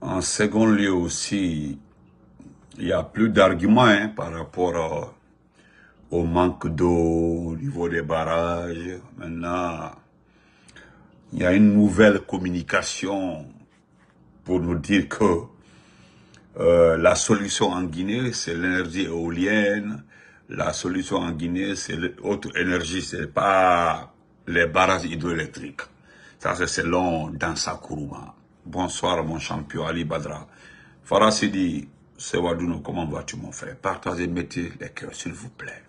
En second lieu aussi, il n'y a plus d'arguments par rapport au manque d'eau au niveau des barrages. Maintenant, il y a une nouvelle communication pour nous dire que la solution en Guinée, c'est l'énergie éolienne. La solution en Guinée, c'est l'autre énergie, c'est pas les barrages hydroélectriques. Ça, c'est selon Dansa Kourouma. Bonsoir, mon champion Ali Badra. Farah Sidi, Sewadouno, comment vas-tu, mon frère? Partagez, mettez les cœurs, s'il vous plaît.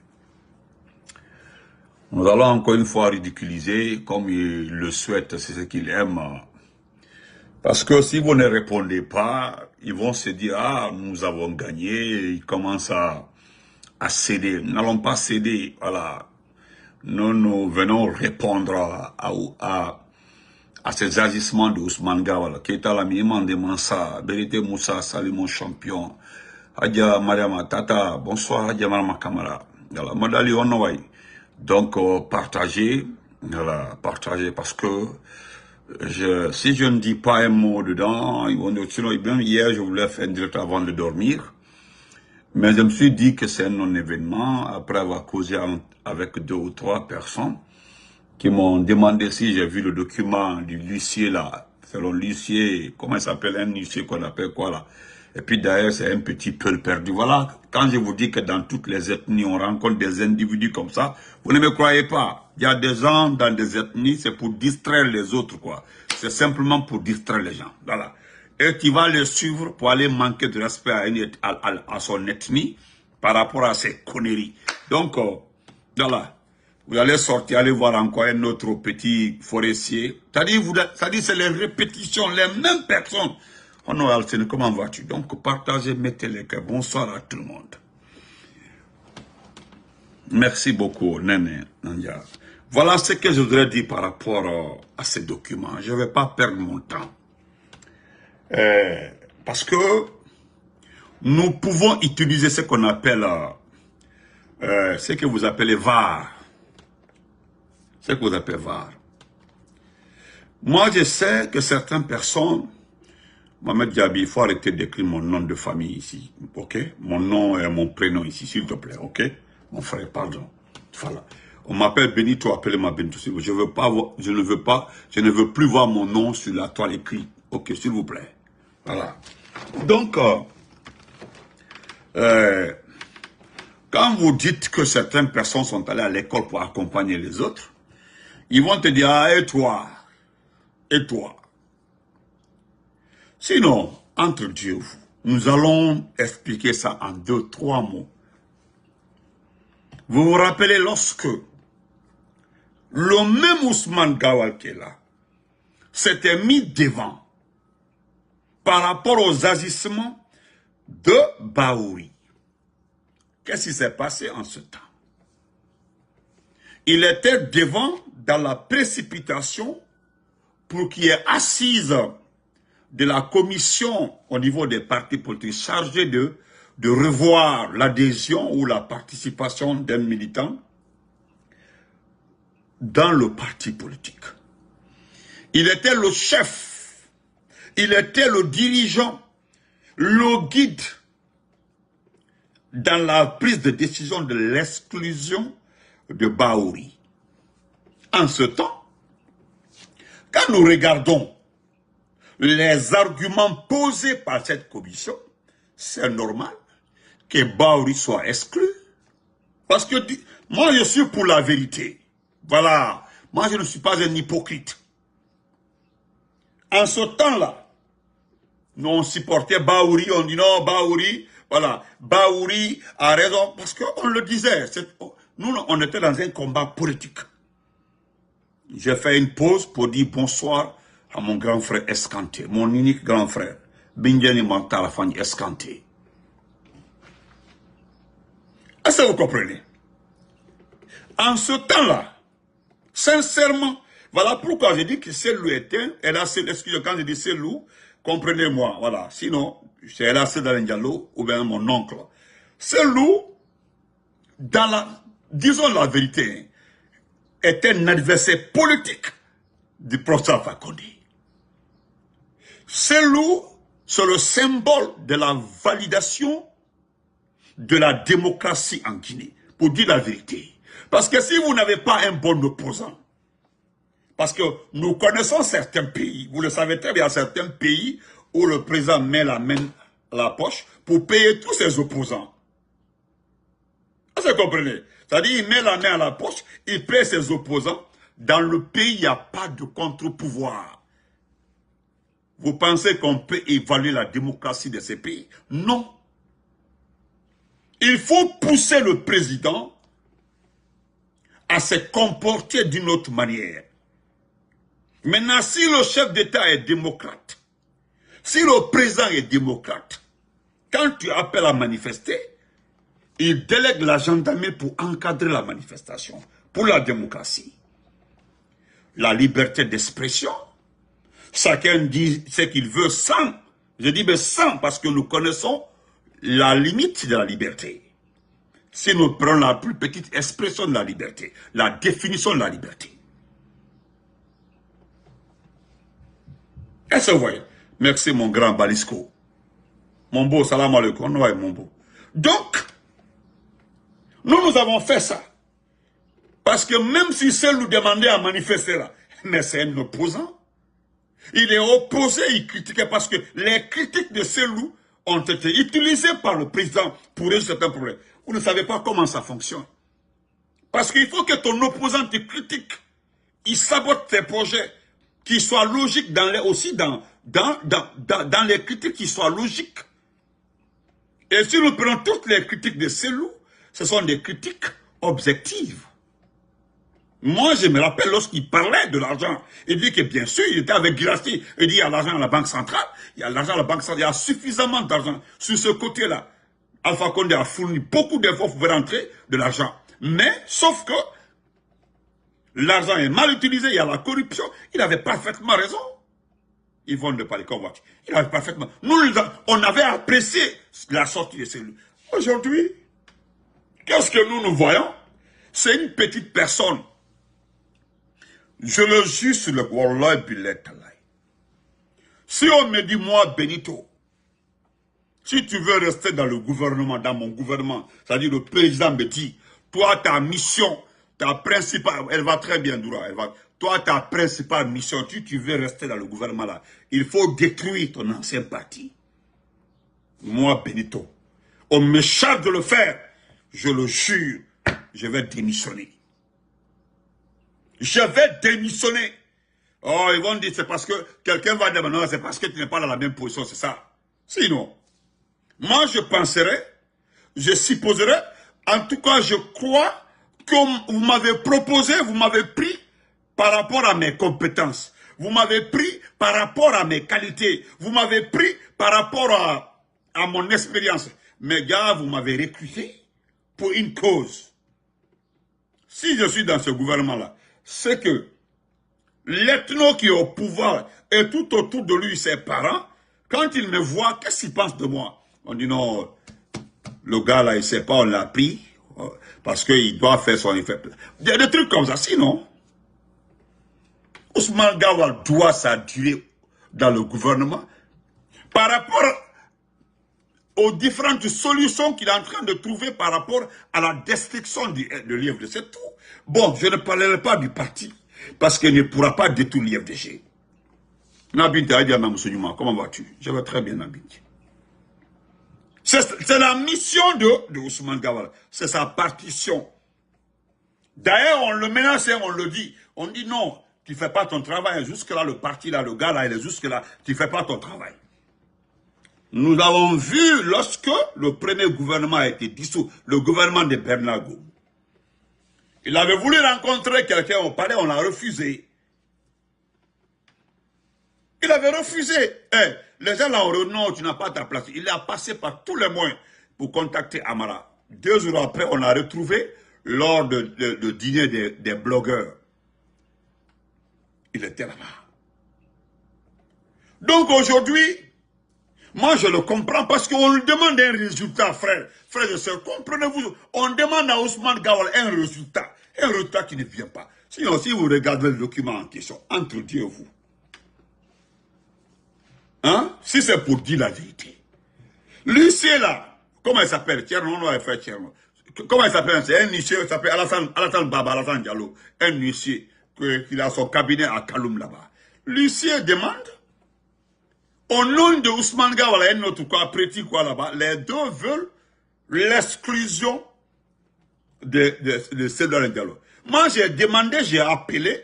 Nous allons encore une fois ridiculiser, comme il le souhaite, c'est ce qu'il aime. Parce que si vous ne répondez pas, ils vont se dire, ah, nous avons gagné, ils commencent à céder. Nous n'allons pas céder, voilà. Nous venons répondre à ces agissements de Ousmane Gawala, qui est à la mi-mande de Mansa, Berité Moussa, salut mon champion. Hadja Mariama Tata, bonsoir Hadja Mariama Kamara. Voilà, Madali Onowai. Donc, partagez, voilà, partagez parce que si je ne dis pas un mot dedans, ils vont dire, sinon, même hier, je voulais faire un direct avant de dormir. Mais je me suis dit que c'est un non-événement, après avoir causé avec 2 ou 3 personnes qui m'ont demandé si j'ai vu le document du huissier là. Selon l'huissier, comment il s'appelle, un huissier qu'on appelle quoi là. Et puis d'ailleurs, c'est un petit peu perdu. Voilà, quand je vous dis que dans toutes les ethnies, on rencontre des individus comme ça, vous ne me croyez pas. Il y a des gens dans des ethnies, c'est pour distraire les autres, quoi. C'est simplement pour distraire les gens. Voilà. Et tu vas les suivre pour aller manquer de respect à son ethnie par rapport à ces conneries. Donc, voilà. Vous allez sortir, aller voir encore un autre petit forestier. C'est-à-dire, c'est les répétitions, les mêmes personnes. Oh non, Alcine, comment vas-tu? Donc, partagez, mettez les cœurs. Bonsoir à tout le monde. Merci beaucoup, Néné Nandia. Voilà ce que je voudrais dire par rapport à ces documents. Je ne vais pas perdre mon temps. Parce que nous pouvons utiliser ce qu'on appelle, ce que vous appelez VAR. Ce que vous appelez VAR. Moi, je sais que certaines personnes, Mohamed Diaby, il faut arrêter d'écrire mon nom de famille ici, ok? Mon nom et mon prénom ici, s'il te plaît, ok? Mon frère, pardon. Voilà. On m'appelle Benito, appelez-moi Benito. Je ne veux plus voir mon nom sur la toile écrite. Ok, s'il vous plaît. Voilà. Donc, quand vous dites que certaines personnes sont allées à l'école pour accompagner les autres, ils vont te dire, ah, et toi? Et toi? Sinon, entre Dieu et vous, nous allons expliquer ça en 2, 3 mots. Vous vous rappelez lorsque le même Ousmane Gawal qui est là s'était mis devant par rapport aux agissements de Bahouri. Qu'est-ce qui s'est passé en ce temps? Il était devant dans la précipitation pour qu'il y ait assise de la commission au niveau des partis politiques chargée de revoir l'adhésion ou la participation d'un militant dans le parti politique. Il était le chef, il était le dirigeant, le guide dans la prise de décision de l'exclusion de Bahouri. En ce temps, quand nous regardons les arguments posés par cette commission, c'est normal que Bahouri soit exclu. Parce que moi, je suis pour la vérité. Voilà. Moi, je ne suis pas un hypocrite. En ce temps-là, nous on supportait Bahouri, on dit non, Bahouri, voilà, Bahouri a raison, parce qu'on le disait, nous, on était dans un combat politique. J'ai fait une pause pour dire bonsoir à mon grand frère Escanté, mon unique grand frère, Bindiani Mantalafani Escanté. Est-ce que vous comprenez? En ce temps-là, sincèrement, voilà pourquoi je dis que c'est loup éteint, excusez-moi, quand je dis c'est loup, comprenez-moi, voilà, sinon, c'est Ella Sedalen Diallo ou bien mon oncle. C'est loup, disons la vérité, est un adversaire politique du professeur Fakonde. C'est loup C'est le symbole de la validation de la démocratie en Guinée, pour dire la vérité. Parce que si vous n'avez pas un bon opposant, parce que nous connaissons certains pays, vous le savez très bien, certains pays où le président met la main à la poche pour payer tous ses opposants. Vous comprenez? C'est-à-dire, il met la main à la poche, il paye ses opposants. Dans le pays, il n'y a pas de contre-pouvoir. Vous pensez qu'on peut évaluer la démocratie de ces pays? Non. Il faut pousser le président à se comporter d'une autre manière. Maintenant, si le chef d'État est démocrate, si le président est démocrate, quand tu appelles à manifester, il délègue la gendarmerie pour encadrer la manifestation, pour la démocratie. La liberté d'expression, chacun dit ce qu'il veut sans. Je dis mais sans, parce que nous connaissons la limite de la liberté. Si nous prenons la plus petite expression de la liberté, la définition de la liberté. Est-ce que vous voyez? Merci mon grand Balisco. Mon beau, salam alaikum. Ouais, mon beau. Donc, nous avons fait ça. Parce que même si seul nous demandait à manifester là, mais c'est un opposant. Il est opposé, il critiquait parce que les critiques de Selou ont été utilisées par le président pour résoudre certains problèmes. Vous ne savez pas comment ça fonctionne. Parce qu'il faut que ton opposant te critique. Il sabote tes projets qui soient logiques aussi dans les critiques qui soient logiques. Et si nous prenons toutes les critiques de Selou, ce sont des critiques objectives. Moi, je me rappelle lorsqu'il parlait de l'argent, il dit que bien sûr, il était avec Girassi, il dit il y a l'argent à la Banque centrale, il y a l'argent à la Banque centrale, il y a suffisamment d'argent. Sur ce côté-là, Alpha Condé a fourni beaucoup d'efforts pour rentrer de l'argent. Mais, sauf que, l'argent est mal utilisé, il y a la corruption, il avait parfaitement raison. Ils vont ne pas les convoiter. Il avait parfaitement. Nous, on avait apprécié la sortie de celui. Aujourd'hui, qu'est-ce que nous voyons? C'est une petite personne. Je le jure sur le Wallah Billet Talai. Si on me dit, moi, Benito, si tu veux rester dans le gouvernement, dans mon gouvernement, c'est-à-dire le président me dit, toi, ta mission, ta principale, elle va très bien, Doura, toi, ta principale mission, si tu veux rester dans le gouvernement là, il faut détruire ton ancien parti. Moi, Benito, on me charge de le faire, je le jure, je vais démissionner. Je vais démissionner. Oh, ils vont dire, c'est parce que quelqu'un va dire, non, c'est parce que tu n'es pas dans la même position, c'est ça. Sinon, moi, je penserais, je supposerais, en tout cas, je crois que vous m'avez proposé, vous m'avez pris par rapport à mes compétences. Vous m'avez pris par rapport à mes qualités. Vous m'avez pris par rapport à mon expérience. Mais gars, vous m'avez recruté pour une cause. Si je suis dans ce gouvernement-là, c'est que l'ethno qui est au pouvoir et tout autour de lui, ses parents, quand ils me voient, qu'est-ce qu'ils pensent de moi? On dit non, le gars là, il ne sait pas, on l'a pris, parce qu'il doit faire son effet. Il y a des trucs comme ça, sinon, Ousmane Gawal doit s'addurer dans le gouvernement par rapport aux différentes solutions qu'il est en train de trouver par rapport à la destruction de l'IFDG. C'est tout. Bon, je ne parlerai pas du parti, parce qu'il ne pourra pas détruire l'IFDG. Nabinti Adiana Moussouma, comment vas-tu? Je vais très bien, Nabinti. C'est la mission de Ousmane Gawal. C'est sa partition. D'ailleurs, on le menace et on le dit. On dit non, tu ne fais pas ton travail. Jusque-là, le parti, là, le gars, là, il est jusque-là. Tu ne fais pas ton travail. Nous avons vu lorsque le premier gouvernement a été dissous, le gouvernement de Bernard Goum. Il avait voulu rencontrer quelqu'un au palais, on l'a refusé. Il avait refusé. Les gens là ont dit non, tu n'as pas ta place. Il a passé par tous les moyens pour contacter Amara. 2 jours après, on l'a retrouvé lors de dîner des blogueurs. Il était là-bas. Donc aujourd'hui, moi je le comprends parce qu'on lui demande un résultat, frère. Frère et sœurs, comprenez-vous, on demande à Ousmane Gawal un résultat qui ne vient pas. Sinon, si vous regardez le document en question, entre Dieu et vous, Hein? Si c'est pour dire la vérité. L'huissier là, comment il s'appelle? Tcherno, on va faire Tcherno. Comment il s'appelle? C'est un huissier, il s'appelle Alassane Baba, Alassane Diallo. Un huissier qui a son cabinet à Kaloum là-bas. L'huissier demande, au nom de Ousmane Gawala, un autre quoi, Preti quoi là-bas, les deux veulent l'exclusion de Cédric Diallo. Moi, j'ai demandé, j'ai appelé,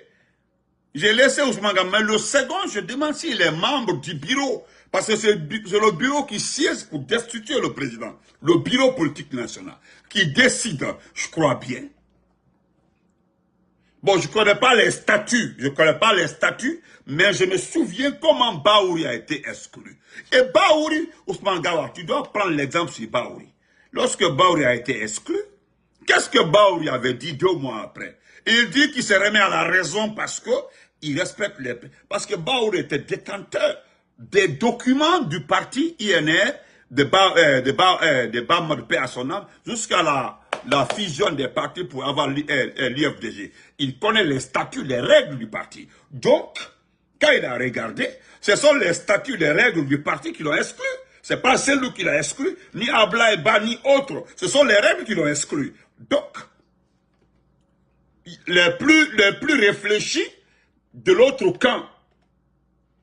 j'ai laissé Ousmane Gawala, mais le second, je demande s'il est membre du bureau, parce que c'est le bureau qui siège pour destituer le président, le bureau politique national, qui décide, je crois bien. Bon, je ne connais pas les statuts, mais je me souviens comment Bahouri a été exclu. Et Bahouri, Ousmane Gawala, tu dois prendre l'exemple sur Bahouri. Lorsque Bahouri a été exclu, qu'est-ce que Bahouri avait dit 2 mois après? Il dit qu'il se remet à la raison parce que il respecte les... Parce que Bahouri était détenteur des documents du parti INR, de Bamad Paix à son âme, jusqu'à la fusion des partis pour avoir l'IFDG. Il connaît les statuts, les règles du parti. Donc, quand il a regardé, ce sont les statuts, les règles du parti qui l'ont exclu. Ce n'est pas celui qui l'a exclu, ni Abla Eba, ni autre. Ce sont les règles qui l'ont exclu. Donc, les plus réfléchis de l'autre camp,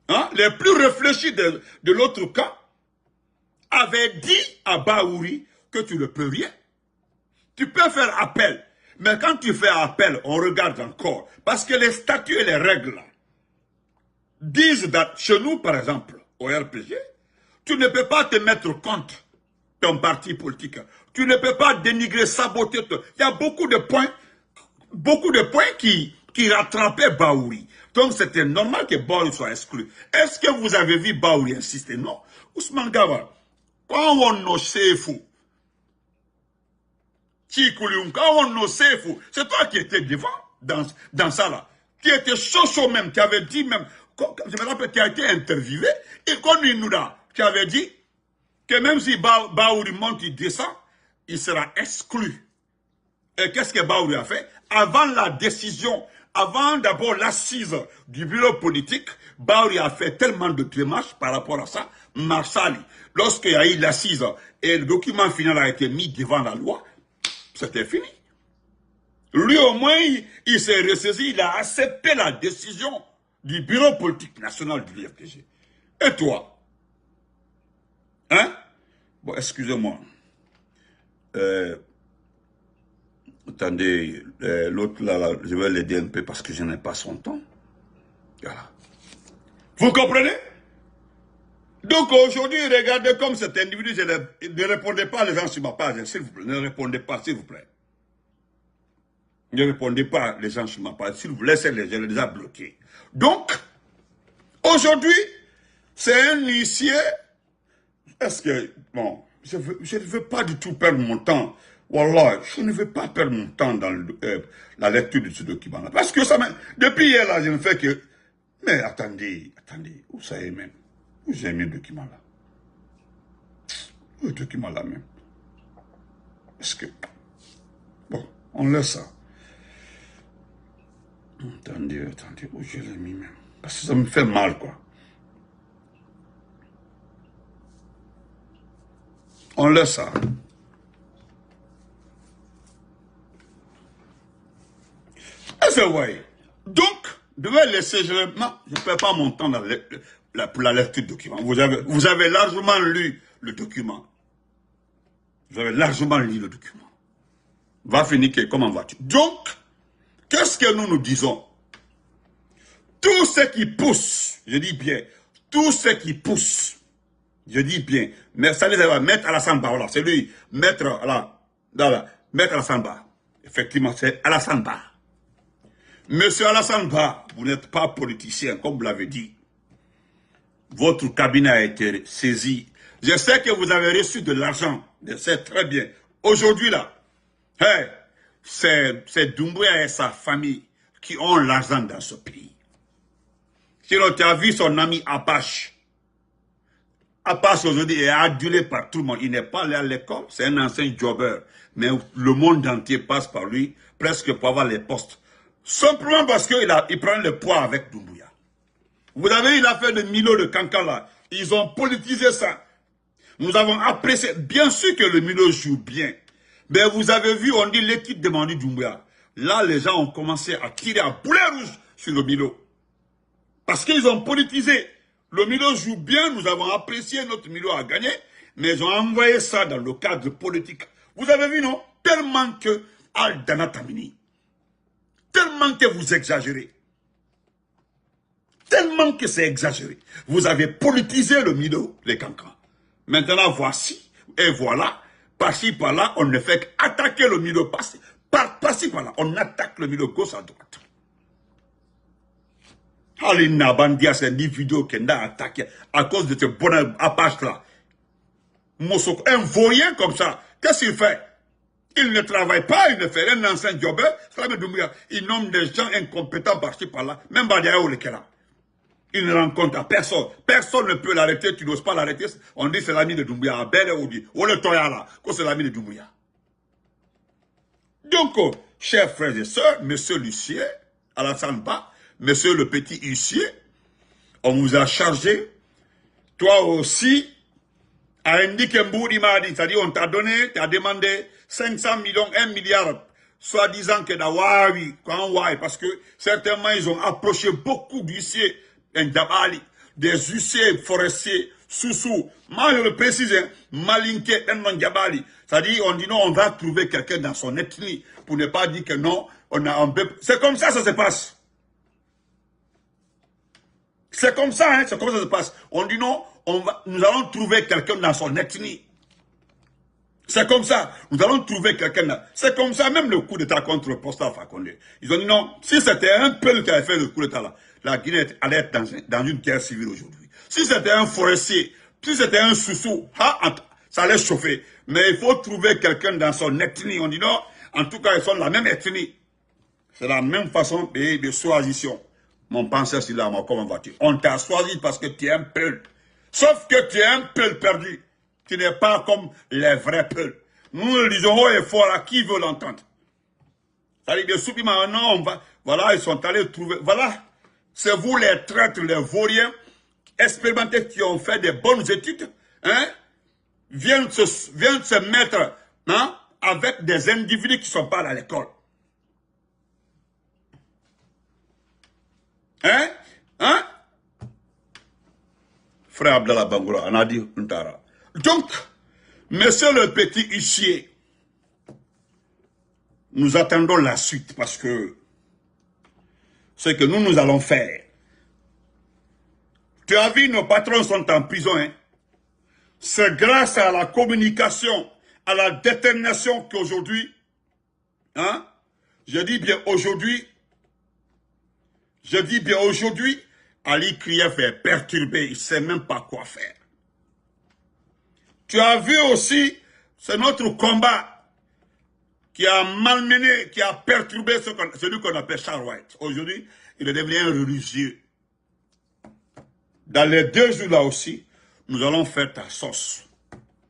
hein, les plus réfléchis de l'autre camp, avaient dit à Bahouri que tu ne peux rien. Tu peux faire appel. Mais quand tu fais appel, on regarde encore. Parce que les statuts et les règles là, disent que chez nous, par exemple, au RPG, tu ne peux pas te mettre contre ton parti politique. Tu ne peux pas dénigrer, saboter. Il y a beaucoup de points qui rattrapaient Bahouri. Donc c'était normal que Bahouri soit exclu. Est-ce que vous avez vu Bahouri insister? Non. Ousmane Gawala, quand on sait fou, c'est toi qui étais devant dans ça là, qui était chaud même, qui avait dit même, je me rappelle, qui a été interviewé, et qu'on nous là, qui avait dit que même si Bahouri monte, il descend, il sera exclu. Et qu'est-ce que Bahouri a fait? Avant la décision, avant d'abord l'assise du bureau politique, Bahouri a fait tellement de démarches par rapport à ça. Marsali, lorsqu'il y a eu l'assise et le document final a été mis devant la loi, c'était fini. Lui au moins, il s'est ressaisi, il a accepté la décision du bureau politique national du l'IFDG. Et toi? Hein? Bon, excusez-moi. Attendez, l'autre là, je vais l'aider un peu parce que je n'ai pas son temps. Voilà. Vous comprenez? Donc aujourd'hui, regardez comme cet individu, ne répondez pas les gens sur ma page, s'il vous plaît. Ne répondez pas, s'il vous plaît. Ne répondez pas les gens sur ma page, s'il vous plaît. Laissez les gens déjà bloqués. Donc, aujourd'hui, c'est un huissier. Est-ce que, bon, je ne veux pas du tout perdre mon temps. Wallah, je ne veux pas perdre mon temps dans la lecture de ce document-là. Parce que ça depuis hier, là, je me fais que... Mais attendez, où ça est même? Où j'ai mis le document-là? Où est le document-là même? Est-ce que... Bon, on laisse ça. Attendez, où je l'ai mis même? Parce que ça me fait mal, quoi. On laisse ça. Et c'est vrai. Donc, je vais laisser, je ne perds pas mon temps pour la lecture du document. Vous avez largement lu le document. Vous avez largement lu le document. Va finir, comment vas-tu? Donc, qu'est-ce que nous disons? Tout ce qui pousse, je dis bien, tout ce qui pousse, je dis bien, mais ça les va mettre Alassane Ba, voilà, c'est lui, mettre Alassane Ba. Effectivement, c'est Alassane Ba. Monsieur Alassane Ba, vous n'êtes pas politicien, comme vous l'avez dit. Votre cabinet a été saisi. Je sais que vous avez reçu de l'argent, je sais très bien. Aujourd'hui là, hey, c'est Doumbouya et sa famille qui ont l'argent dans ce pays. Sinon, tu as vu son ami Apache. Apache aujourd'hui est adulé par tout le monde. Il n'est pas allé à l'école, c'est un ancien jobber. Mais le monde entier passe par lui, presque pour avoir les postes. Simplement parce qu'il prend le poids avec Doumbouya. Vous avez eu l'affaire de Milo de Kankala. Ils ont politisé ça. Nous avons apprécié. Bien sûr que le Milo joue bien. Mais vous avez vu, on dit l'équipe de Manu Doumbouya. Là, les gens ont commencé à tirer à boulet rouge sur le Milo. Parce qu'ils ont politisé. Le Milo joue bien, nous avons apprécié, notre Milo a gagné. Mais ils ont envoyé ça dans le cadre politique. Vous avez vu, non? Tellement que Al-Dana Tamini. Tellement que vous exagérez. Tellement que c'est exagéré. Vous avez politisé le Milo, les cancans. Maintenant, voici, et voilà, par-ci, par-là, on ne fait qu'attaquer le Milo, par-ci, par-là, on attaque le Milo gauche à droite. Alina Bandia, c'est une vidéo qu'on a attaqué à cause de ce bon Apache-là. Un vaurien comme ça, qu'est-ce qu'il fait? Il ne travaille pas, il ne fait rien, un ancien jobber. Il nomme des gens incompétents par-ci, par-là, même Badia ou le Kela. Il ne rencontre à personne. Personne ne peut l'arrêter. Tu n'oses pas l'arrêter. On dit c'est l'ami de Doumbouya. À Bel ou dit, ou le Toyala, que c'est l'ami de Doumbouya. Donc, chers frères et sœurs, monsieur l'huissier, Alassane Ba, monsieur le petit huissier, on vous a chargé, toi aussi, à indiquer Mboudi m'a dit, c'est-à-dire on t'a donné, tu as demandé 500 millions, 1 milliard, soi-disant que d'Awawi, parce que certainement ils ont approché beaucoup d'huissiers, des huissiers forestiers, Soussou, moi je le précise, Malinké, Ndjabali. C'est-à-dire, on dit non, on va trouver quelqu'un dans son ethnie, pour ne pas dire que non, on a un peu... C'est comme ça se passe. C'est comme ça, hein, c'est comme ça se passe. On dit non, nous allons trouver quelqu'un dans son ethnie. C'est comme ça, nous allons trouver quelqu'un là. C'est comme ça, même le coup d'état contre Posta Fakonde. Ils ont dit non, si c'était un peu qui avait fait le coup d'état là, la Guinée allait être dans une guerre civile aujourd'hui. Si c'était un forestier, si c'était un soussou, ça allait chauffer. Mais il faut trouver quelqu'un dans son ethnie. On dit non, en tout cas, ils sont de la même ethnie. C'est la même façon de choisissement. Mon penseur, c'est là, comment vas-tu? On t'a choisi parce que tu es un peul. Sauf que tu es un peul perdu. Tu n'es pas comme les vrais peuls. Nous le disons haut et fort à qui veut l'entendre. C'est-à-dire que maintenant, on va, voilà, ils sont allés trouver, voilà, c'est vous les traîtres, les vauriens, expérimentés qui ont fait des bonnes études, hein, viennent se mettre, hein, avec des individus qui ne sont pas à l'école. Hein? Hein? Frère Abdallah Bangoura, on a dit Ntara. Donc, monsieur le petit huissier, nous attendons la suite parce que ce que nous allons faire. Tu as vu, nos patrons sont en prison. Hein? C'est grâce à la communication, à la détermination qu'aujourd'hui, hein? Je dis bien aujourd'hui, Ali Krief est perturbé, il ne sait même pas quoi faire. Tu as vu aussi, c'est notre combat qui a malmené, qui a perturbé celui qu'on appelle Charles White. Aujourd'hui, il est devenu un religieux. Dans les 2 jours là aussi, nous allons faire ta sauce.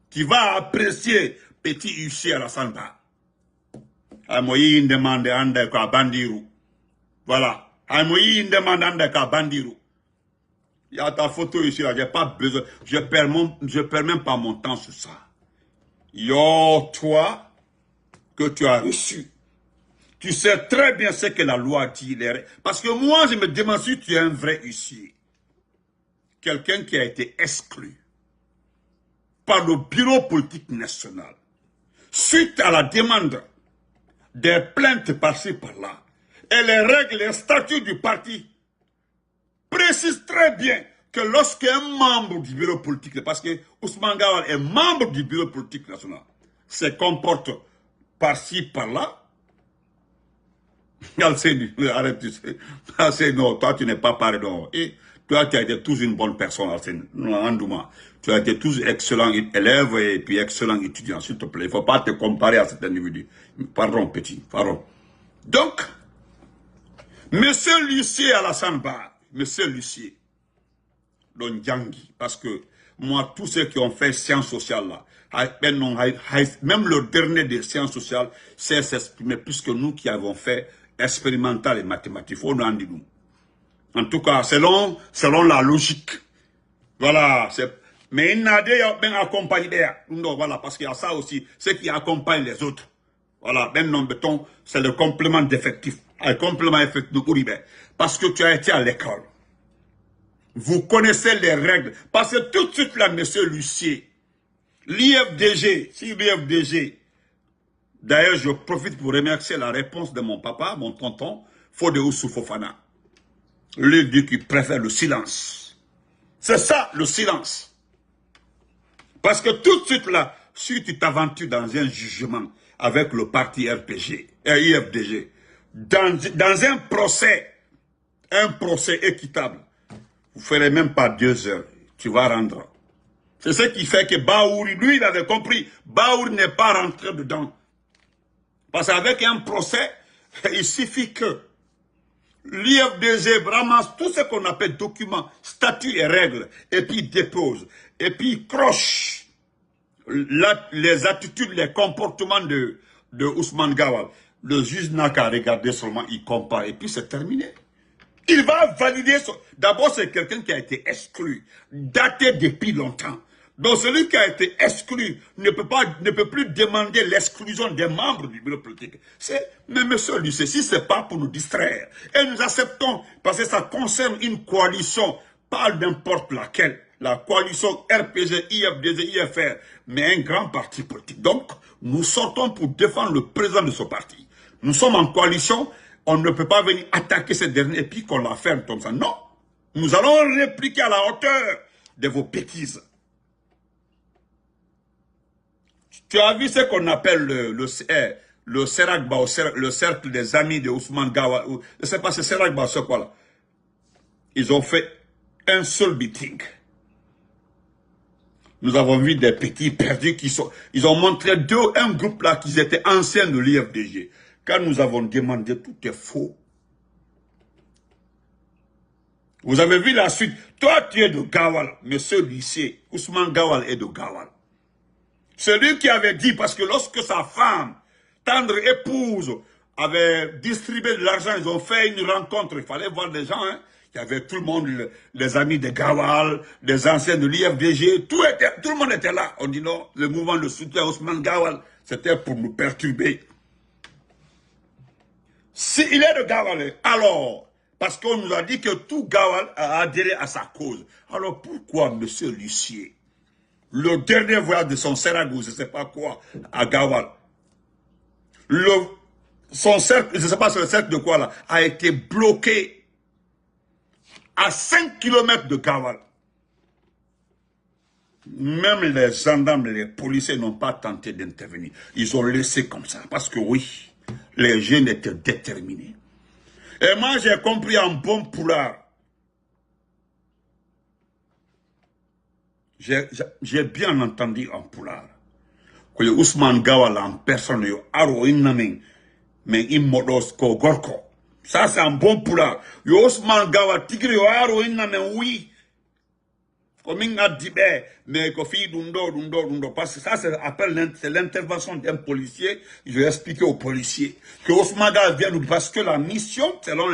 Tu vas apprécier petit huissier à la Samba. Amoyi demande ande ka bandiru. Voilà. Amoyi demande ande ka bandiru. Il y a ta photo ici, là, j'ai pas besoin, je perds même pas mon temps sur ça. Yo, toi, que tu as reçu, tu sais très bien ce que la loi dit. Parce que moi, je me demande si tu es un vrai huissier. Quelqu'un qui a été exclu par le bureau politique national, suite à la demande des plaintes par-ci, par-là, et les règles, les statuts du parti, précise très bien que lorsqu'un membre du bureau politique, parce que Ousmane Gawal est membre du bureau politique national, se comporte par-ci, par-là, arrête, tu sais. Non, toi tu n'es pas pareil, non. Et toi tu as été toujours une bonne personne, tu as été toujours excellent élève et puis excellent étudiant, s'il te plaît. Il ne faut pas te comparer à cet individu. Pardon, petit, pardon. Donc, monsieur l'huissier Alassane Ba, monsieur l'huissier, parce que moi, tous ceux qui ont fait sciences sociales là, même le dernier des sciences sociales sait s'exprimer plus que nous qui avons fait expérimental et mathématiques. En tout cas, selon la logique, Voilà, mais il n'a bien accompagné. Non, voilà, parce qu'il y a ça aussi, ce qui accompagne les autres. Voilà, ben non, béton, c'est le complément d'effectif. Un complément effectif de Kouribé. Parce que tu as été à l'école. Vous connaissez les règles. Parce que tout de suite là, monsieur Lucier, l'IFDG, si l'IFDG, d'ailleurs, je profite pour remercier la réponse de mon papa, mon tonton, Fode Oussou Fofana. Lui dit qu'il préfère le silence. C'est ça, le silence. Parce que tout de suite là, si tu t'aventures dans un jugement avec le parti RPG, IFDG, dans un procès équitable, vous ne ferez même pas 2 heures, tu vas rendre. C'est ce qui fait que Baouri, lui, il avait compris, Baouri n'est pas rentré dedans. Parce qu'avec un procès, il suffit que l'IFDG ramasse tout ce qu'on appelle documents, statuts et règles, et puis dépose, et puis croche les attitudes, les comportements de Ousmane Gawal. Le juge n'a qu'à regarder seulement, il compare, et puis c'est terminé. Il va valider. D'abord, c'est quelqu'un qui a été exclu, daté depuis longtemps. Donc, celui qui a été exclu ne peut plus demander l'exclusion des membres du bureau politique. Mais monsieur Lucet, si ce n'est pas pour nous distraire, et nous acceptons, parce que ça concerne une coalition, pas n'importe laquelle, la coalition RPG, IFDG, IFR, mais un grand parti politique. Donc, nous sortons pour défendre le président de ce parti. Nous sommes en coalition, on ne peut pas venir attaquer ce dernier et puis qu'on la ferme comme ça. Non, nous allons répliquer à la hauteur de vos bêtises. Tu as vu ce qu'on appelle le Serakba, le cercle des amis de Ousmane Gawal. Je ne sais pas, c'est Serakba, c'est quoi là? Ils ont fait un seul meeting. Nous avons vu des petits perdus ils ont montré un groupe là qui étaient anciens de l'IFDG. Quand nous avons demandé, tout est faux. Vous avez vu la suite. Toi, tu es de Gawal, monsieur Lycée. Ousmane Gawal est de Gawal. Celui qui avait dit, parce que lorsque sa femme, tendre épouse, avait distribué de l'argent, ils ont fait une rencontre, il fallait voir des gens, hein. Il y avait tout le monde, les amis de Gawal, des anciens de l'IFDG, tout le monde était là. On dit non, le mouvement de soutien à Ousmane Gawal, c'était pour nous perturber. S'il est de Gawal, alors, parce qu'on nous a dit que tout Gawal a adhéré à sa cause. Alors pourquoi, monsieur Lucier, le dernier voyage de son Seragou, je ne sais pas quoi, à Gawal, son cercle, je ne sais pas le cercle de quoi là, a été bloqué à 5 km de Gawal. Même les gendarmes, les policiers n'ont pas tenté d'intervenir. Ils ont laissé comme ça, parce que oui, les jeunes étaient déterminés. Et moi, j'ai compris en bon poulard. J'ai bien entendu en poulard que le Ousmane Gawal en personne, yo aro innamen, mais immodos ko gorko. Ça, c'est un bon poulard. Yo Ousmane Gawal tigre yo aro innamen, oui. Comme il a dit, mais Kofi dundo, parce que ça, c'est l'intervention d'un policier. Je vais expliquer aux policiers que Ousmane Gawal vient nous, parce que la mission, selon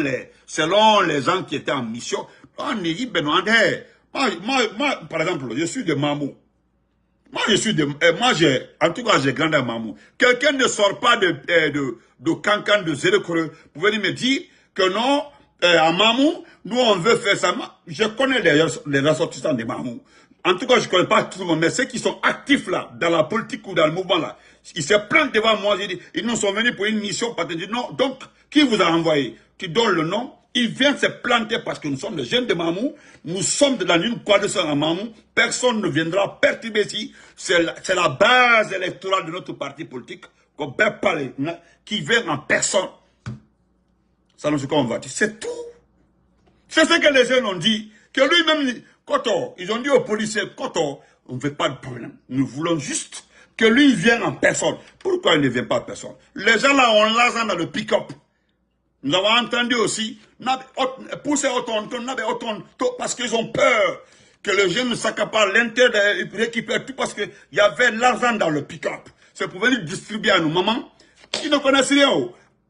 les gens qui étaient en mission, on est dit, moi, par exemple, je suis de Mamou. Moi, en tout cas, j'ai grandi à Mamou. Quelqu'un ne sort pas de Cancan, de Zérekreux, pour venir me dire que non, à Mamou, nous, on veut faire ça. Je connais les ressortissants de Mamou. En tout cas, je ne connais pas tout le monde, mais ceux qui sont actifs là, dans la politique ou dans le mouvement là, ils se plantent devant moi, ils nous sont venus pour une mission, parce que non, donc, qui vous a envoyé? Qui donne le nom? Ils viennent se planter parce que nous sommes les jeunes de Mamou, nous sommes dans une coalition à Mamou, personne ne viendra perturber ici, c'est la base électorale de notre parti politique, qu'on peut parler, qui vient en personne. Ça nous ce qu'on va dire, c'est tout. C'est ce que les jeunes ont dit, que lui-même, Koto, ils ont dit aux policiers, Koto, on ne veut pas de problème, nous voulons juste que lui vienne en personne. Pourquoi il ne vient pas en personne? Les gens là, on l'argent dans le pick-up. Nous avons entendu aussi, pousser autant, parce qu'ils ont peur que les jeunes s'accaparent l'intérêt, ils récupèrent tout parce qu'il y avait l'argent dans le pick-up. C'est pour venir distribuer à nos mamans qui ne connaissent rien.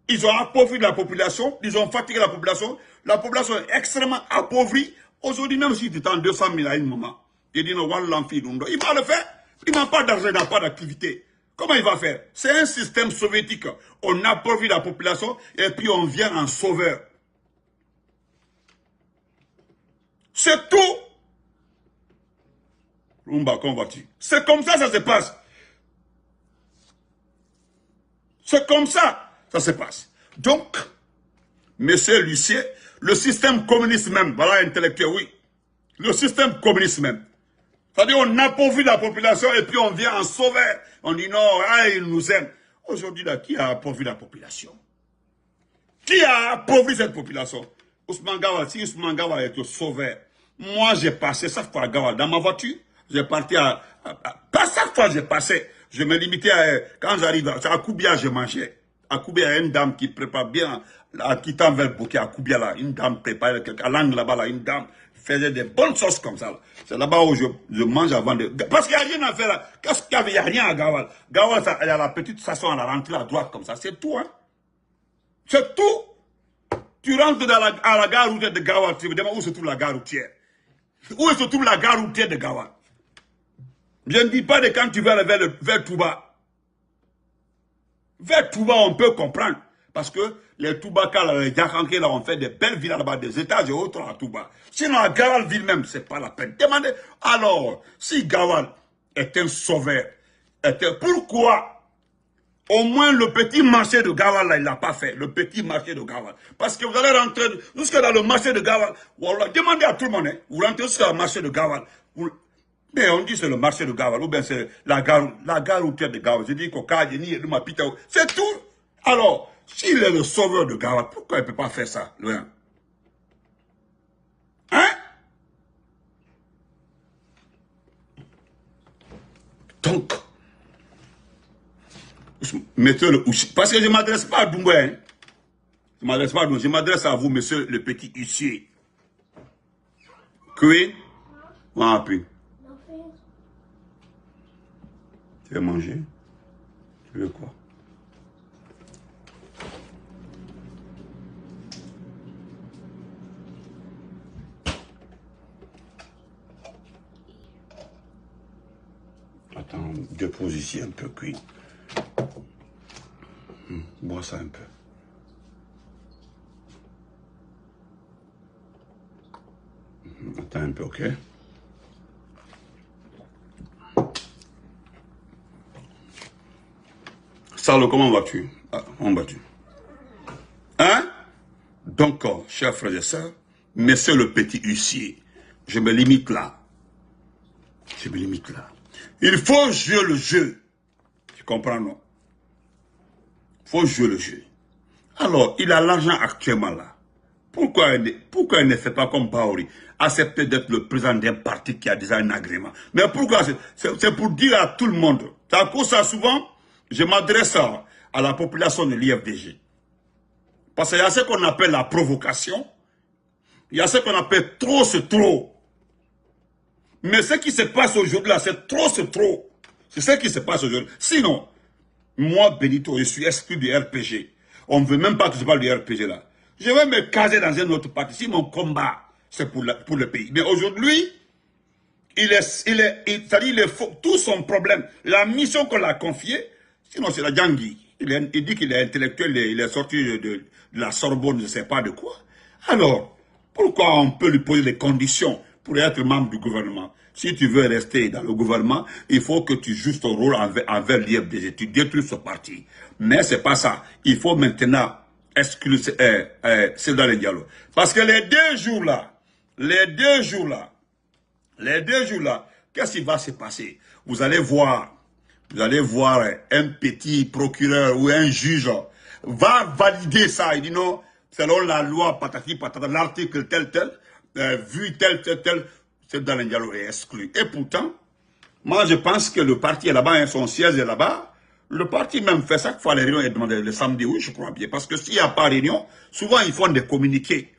Ils ont appauvri la population, ils ont fatigué la population est extrêmement appauvrie. Aujourd'hui, même si tu tends 200 000 à une maman, Il dit non, il va le faire. Il n'a pas d'argent, il n'a pas d'activité. Comment il va faire? C'est un système soviétique. On appauvrit la population et puis on vient en sauveur. C'est tout. Rumba, comment vas-tu? C'est comme ça se passe. C'est comme ça se passe. Donc, monsieur Lucier, le système communiste même, voilà intellectuel, oui. Le système communiste même. C'est-à-dire on appauvrit la population et puis on vient en sauveur. On dit non, ah, il nous aime. Aujourd'hui, là, qui a appauvri la population? Qui a appauvri cette population? Ousmane Gawal, si Ousmane Gawal est le sauveur, moi j'ai passé chaque fois à Gawal dans ma voiture, j'ai parti pas chaque fois j'ai passé, je me limitais à, quand j'arrive à Koubia, je mangeais. À Koubia, il y a une dame qui prépare bien, en quittant vers le bouquet à Koubia là, une dame prépare, à l'angle là-bas là, une dame faisait des bonnes sauces comme ça. C'est là-bas où je mange avant de... Parce qu'il n'y a rien à faire là. Qu'est-ce qu'il y avait? Il n'y a rien à Gawal. Gawal, il y a la petite station à la rentrée à droite comme ça. C'est tout, hein. C'est tout. Tu rentres à la gare routière de Gawal, tu me demandes où se trouve la gare routière. Où se trouve la gare routière de Gawal? Je ne dis pas de quand tu vas vers Touba. Vers Touba, on peut comprendre. Parce que les Toubakas, les Diakhanké, là, ont fait des belles villas là-bas, des étages et autres à Touba. Sinon, à Gawal ville même, c'est pas la peine. Demandez. Alors, si Gawal est un sauveur, pourquoi au moins le petit marché de Gawal, là, il l'a pas fait. Le petit marché de Gawal. Parce que vous allez rentrer jusqu'à dans le marché de Gawal. Voilà, demandez à tout le monde, hein, vous rentrez jusqu'à le marché de Gawal. Mais on dit c'est le marché de Gawal, ou bien c'est la gare routière de Gawal. Je dis c'est tout. Alors, s'il est le sauveur de Gawal, pourquoi il ne peut pas faire ça, loin? Hein? Donc, monsieur le... Parce que je ne m'adresse pas à Doumboué. Hein? Je ne m'adresse pas à Doumboué. Je m'adresse à vous, monsieur le petit huissier. Oui? On puis. Tu veux manger? Tu veux quoi? Attends, dépose ici un peu cuit. Bois ça un peu. Attends un peu, ok? Salo, comment vas-tu? Ah, comment vas-tu? Hein? Donc, chers frères et sœurs, monsieur le petit huissier, je me limite là. Je me limite là. Il faut jouer le jeu. Tu comprends, non? Il faut jouer le jeu. Alors, il a l'argent actuellement là. Pourquoi il ne fait pas comme Baori, accepter d'être le président d'un parti qui a déjà un agrément? Mais pourquoi? C'est pour dire à tout le monde. C'est à cause de ça, souvent, je m'adresse à la population de l'IFDG. Parce qu'il y a ce qu'on appelle la provocation. Il y a ce qu'on appelle trop, c'est trop. Mais ce qui se passe aujourd'hui là, c'est trop, c'est trop. C'est ce qui se passe aujourd'hui. Sinon, moi, Benito, je suis exclu du RPG. On ne veut même pas que je parle du RPG là. Je vais me caser dans un autre parti. Si mon combat, c'est pour le pays. Mais aujourd'hui, tout son problème, la mission qu'on l'a confiée, sinon c'est la Djangui. Il dit qu'il est intellectuel, il est sorti de la Sorbonne, je ne sais pas de quoi. Alors, pourquoi on peut lui poser les conditions pour être membre du gouvernement? Si tu veux rester dans le gouvernement, il faut que tu joues ton rôle envers l'IFDG. Tu détruis ce parti. Mais c'est pas ça. Il faut maintenant exclure Cédar Diallo. Parce que les deux jours là, qu'est-ce qui va se passer? Vous allez voir un petit procureur ou un juge va valider ça. Il dit non, selon la loi patati patata, l'article tel, vu tel, Cédar Diallo est exclu. Et pourtant, moi je pense que le parti est là-bas, son siège est là-bas. Le parti même fait chaque fois les réunions et demande le samedi, oui, je crois bien. Parce que s'il n'y a pas de réunion, souvent ils font des communiqués.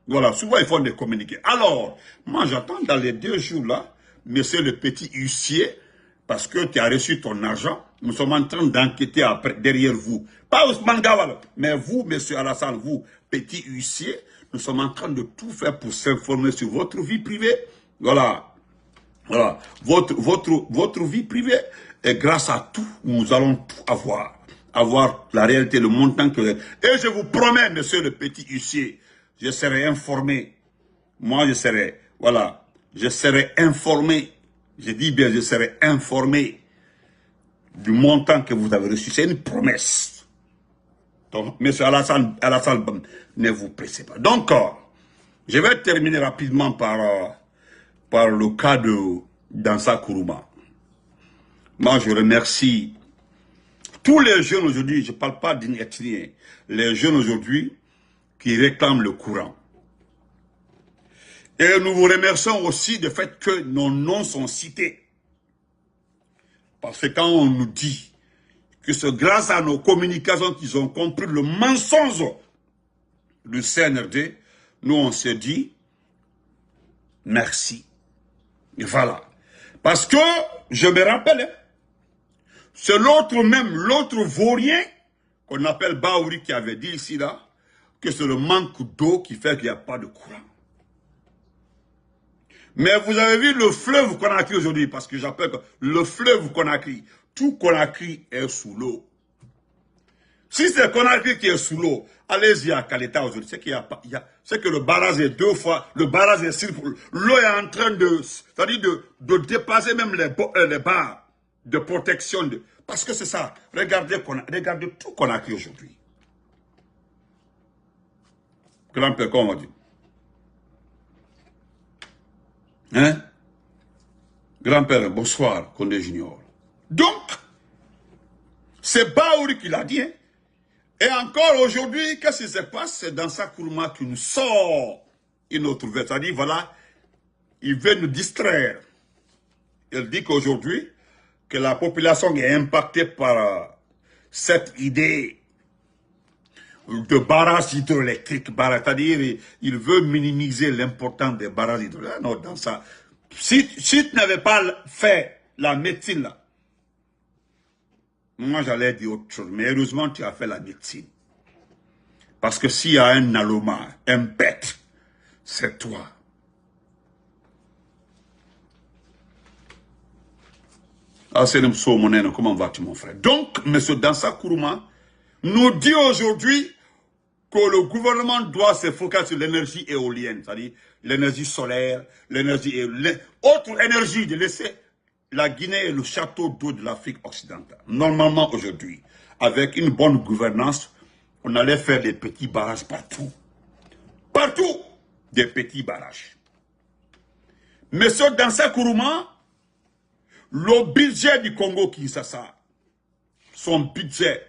Voilà, souvent ils font des communiqués. Alors, moi j'attends dans les 2 jours là, monsieur le petit huissier, parce que tu as reçu ton argent, nous sommes en train d'enquêter derrière vous. Pas Ousmane Gawal, mais vous, monsieur Alassane, vous, petit huissier, nous sommes en train de tout faire pour s'informer sur votre vie privée. Voilà. Voilà. Votre vie privée est grâce à tout. Nous allons tout avoir. Avoir la réalité, le montant que... Et je vous promets, monsieur le petit huissier, je serai informé. Moi, je serai... Voilà. Je serai informé. Je dis bien, je serai informé du montant que vous avez reçu. C'est une promesse. Donc, monsieur Alassane, ne vous pressez pas. Donc, je vais terminer rapidement par le cas de Dansa Kourouma. Moi, je remercie tous les jeunes aujourd'hui, je ne parle pas d'une ethnie, les jeunes aujourd'hui qui réclament le courant. Et nous vous remercions aussi du fait que nos noms sont cités. Parce que quand on nous dit que c'est grâce à nos communications qu'ils ont compris le mensonge du CNRD, nous on se dit merci. Et voilà. Parce que, je me rappelle, c'est l'autre vaurien qu'on appelle Baouri qui avait dit ici là, que c'est le manque d'eau qui fait qu'il n'y a pas de courant. Mais vous avez vu le fleuve Conakry aujourd'hui, parce que j'appelle le fleuve Conakry. Tout Conakry est sous l'eau. Si c'est Conakry qui est sous l'eau, allez-y à Kaleta aujourd'hui. C'est que le barrage est 2 fois, le barrage est 6 fois. L'eau est en train c'est-à-dire de dépasser même les barres de protection. Parce que c'est ça. Regardez tout Conakry aujourd'hui. Grand-père, comment on dit? Hein? Grand-père, bonsoir, Condé Junior. Donc, c'est Baouri qui l'a dit. Hein? Et encore aujourd'hui, qu'est-ce qui se passe? C'est dans sa Kourouma qui nous sort une autre version. C'est-à-dire, voilà, il veut nous distraire. Il dit qu'aujourd'hui, que la population est impactée par cette idée de barrage hydroélectrique. C'est-à-dire, il veut minimiser l'importance des barrages hydroélectriques. Non, dans ça. Si tu n'avais pas fait la médecine, là, moi j'allais dire autre chose. Mais heureusement, tu as fait la médecine. Parce que s'il y a un Naloma, un bête, c'est toi. Ah, c'est comment vas-tu, mon frère? Donc, M. Dansa Kourouma nous dit aujourd'hui que le gouvernement doit se focaliser sur l'énergie éolienne, c'est-à-dire l'énergie solaire, l'énergie autre énergie, de laisser la Guinée et le château d'eau de l'Afrique occidentale. Normalement, aujourd'hui, avec une bonne gouvernance, on allait faire des petits barrages partout. Partout, des petits barrages. Monsieur Dansa Kourouma, le budget du Congo-Kinshasa, son budget,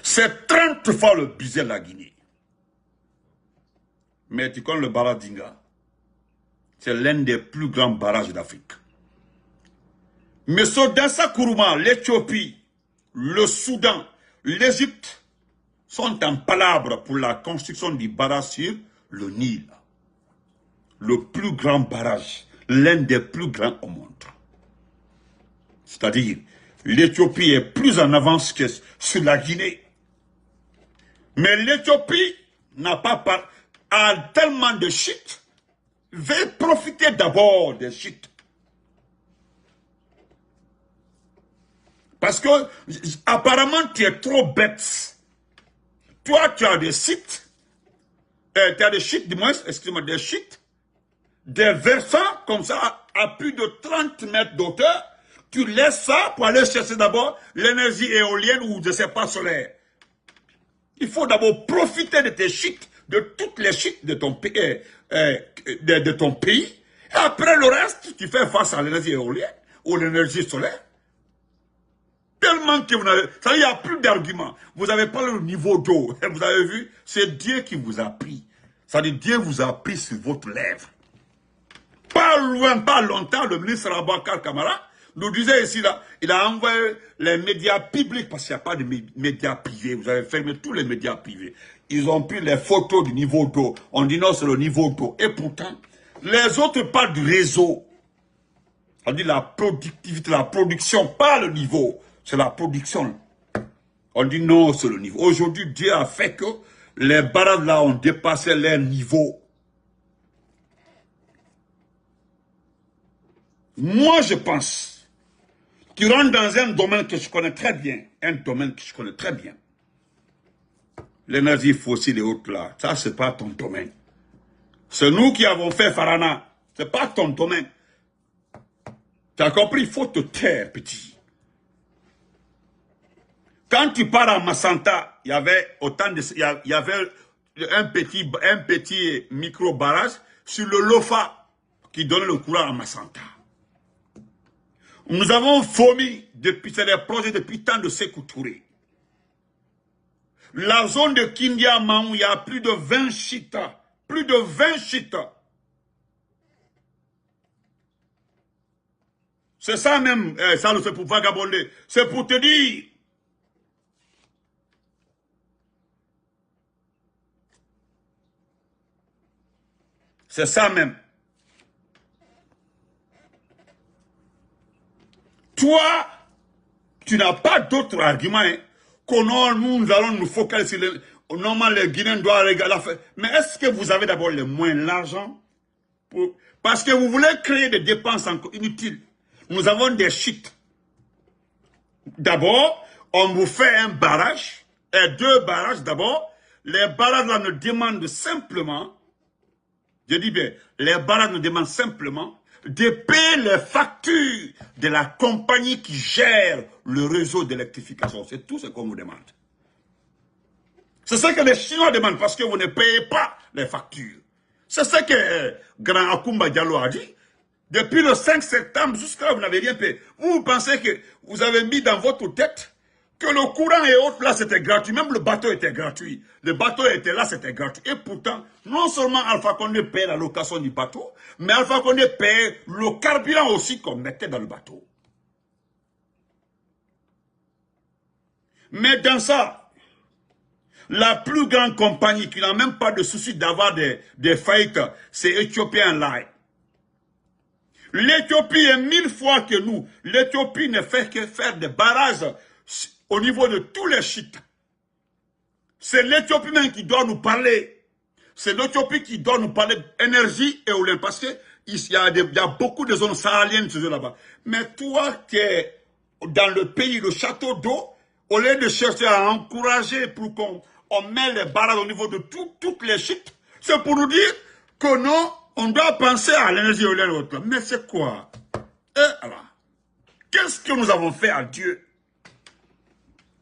c'est 30 fois le budget de la Guinée. Mais tu connais le barrage d'Inga, c'est l'un des plus grands barrages d'Afrique. Monsieur Dansa Kourouma, l'Éthiopie, le Soudan, l'Égypte sont en palabre pour la construction du barrage sur le Nil. Le plus grand barrage, l'un des plus grands au monde. C'est-à-dire, l'Éthiopie est plus en avance que sur la Guinée. Mais l'Éthiopie n'a pas a tellement de shit. Veut profiter d'abord des shit. Parce que, apparemment, tu es trop bête. Toi, tu as des sites, tu as des shit, du moins, excuse-moi, des shit, des versants comme ça, à plus de 30 mètres d'auteur. Tu laisses ça pour aller chercher d'abord l'énergie éolienne ou je ne sais pas solaire. Il faut d'abord profiter de tes shit, de toutes les shit de ton pays, de ton pays. Et après le reste, tu fais face à l'énergie éolienne ou l'énergie solaire. Tellement que vous n'avez... Ça, il n'y a plus d'arguments. Vous n'avez pas le niveau d'eau. Vous avez vu, c'est Dieu qui vous a pris. Ça dit Dieu vous a pris sur votre lèvre. Pas loin, pas longtemps, le ministre Abakar Kamara nous disait ici, là, il a envoyé les médias publics, parce qu'il n'y a pas de médias privés, vous avez fermé tous les médias privés. Ils ont pris les photos du niveau d'eau. On dit non, c'est le niveau d'eau. Et pourtant, les autres parlent du réseau. On dit la productivité, la production, pas le niveau. C'est la production. On dit non, c'est le niveau. Aujourd'hui, Dieu a fait que les barrages là ont dépassé leur niveau. Moi, je pense qu'il rentre dans un domaine que je connais très bien. Un domaine que je connais très bien. L'énergie fossile et autres là, ça, c'est pas ton domaine. C'est nous qui avons fait Farana. C'est pas ton domaine. Tu as compris? Il faut te taire, petit. Quand tu pars à Massanta, il y avait autant de, il y avait un petit micro-barrage sur le Lofa qui donne le courant à Massanta. Nous avons fourmi, c'est des projets depuis tant de Sékou Touré. La zone de Kindia Maou, il y a plus de 20 chitas. Plus de 20 chitas. C'est ça même, ça c'est pour vagabonder. C'est pour te dire. C'est ça même. Toi, tu n'as pas d'autre argument. Hein, que non, nous allons nous focaliser sur normalement les Guinéens doivent regarder l'affaire. Mais est-ce que vous avez d'abord les moyens, l'argent? Parce que vous voulez créer des dépenses encore inutiles. Nous avons des sites. D'abord, on vous fait un barrage, et 2 barrages d'abord. Les barrages là nous demandent simplement, je dis bien, les barrages nous demandent simplement de payer les factures de la compagnie qui gère le réseau d'électrification. C'est tout ce qu'on vous demande. C'est ce que les Chinois demandent parce que vous ne payez pas les factures. C'est ce que Grand Akumba Diallo a dit. Depuis le 5 septembre jusqu'à là, vous n'avez rien payé. Vous pensez que vous avez mis dans votre tête que le courant et autres là, c'était gratuit. Même le bateau était gratuit. Le bateau était là, c'était gratuit. Et pourtant, non seulement Alpha Condé paye la location du bateau, mais Alpha Condé paye le carburant aussi qu'on mettait dans le bateau. Mais dans ça, la plus grande compagnie qui n'a même pas de souci d'avoir des faillites, c'est Ethiopian Line. L'Éthiopie est 1000 fois que nous. L'Éthiopie ne fait que faire des barrages au niveau de tous les sites. C'est l'Éthiopie même qui doit nous parler. C'est l'Éthiopie qui doit nous parler d'énergie éolienne. Parce qu'il y a beaucoup de zones sahéliennes là-bas. Mais toi qui es dans le pays, le château d'eau, au lieu de chercher à encourager pour qu'on mette les barrages au niveau de toutes les sites, c'est pour nous dire que non, on doit penser à l'énergie éolienne. Mais c'est quoi? Alors, qu'est-ce que nous avons fait à Dieu